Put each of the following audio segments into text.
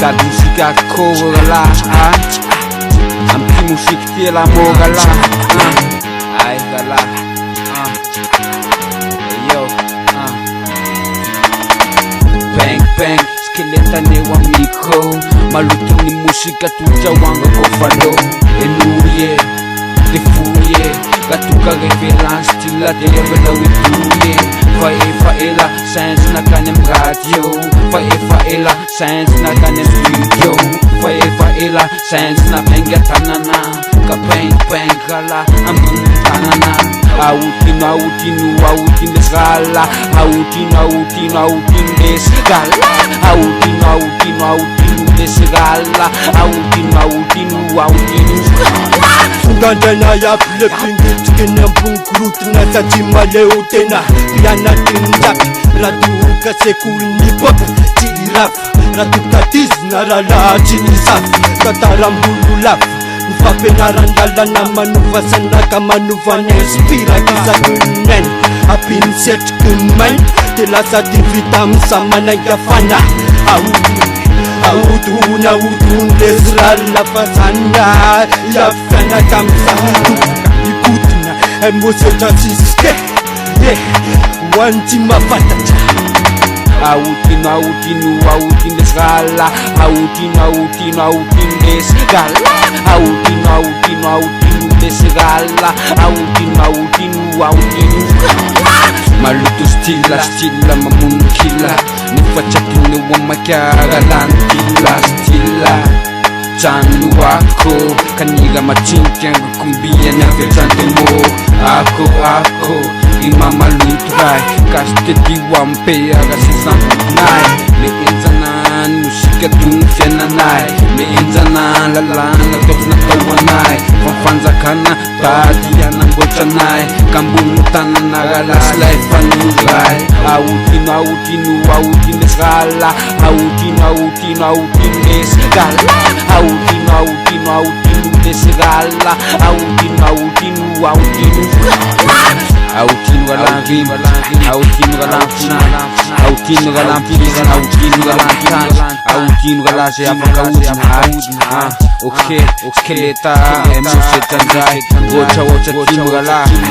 Cada música cobra lá, ampi musik tela moga lá, ai gala, yo, bang bang, esqueleta neu amigo, maluco ni música tu jawanga ko falo, enuye, defuye, gatuka revelan stila de revela wituye, faela, science na kanem radio, faela, science na kanem studio, faela, science na benga tanana, ka bang gala, amun tanana, autin desgala, autin desgala, autin desgala, autin Gandana ya flipping chicken and bunkrut na tajima leo tena piana tinjak ratu kasekul ni pop tiraf ratu katiz narala chinisaf katarambululaf mfape narandala na manuva sana kama manuva nespira kizagunen apin set kuman telasa divitam sama na yafana Audun desral la fasana ya fana kamsa ikutna emose chasiske wanti mafatacha autin desgala autin desgala autin desgala autin maluto stila mamunkila nifachatini wamakyara lantila chanu wako kaniga machinkiangu kumbia navyachantemo ako imama lutrai kasteti wampea gasisanai meinzanan musika tunfiananai meinzanan lalana topsna tawanai fanfanzakana tadianangochanai kambumutananagalas laifanuzai autin desgala autin desgala autin desgala autin galangi autin galase apakaudin okay esqueleta emose tanjai gocha tin gala autin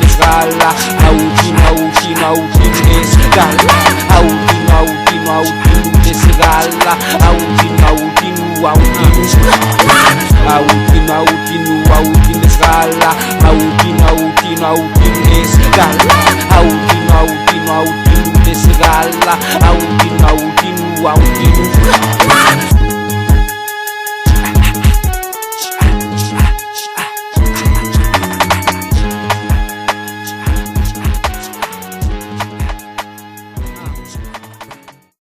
desgala autin desgala autin desgala autin desgala autin desgala autin desgala autin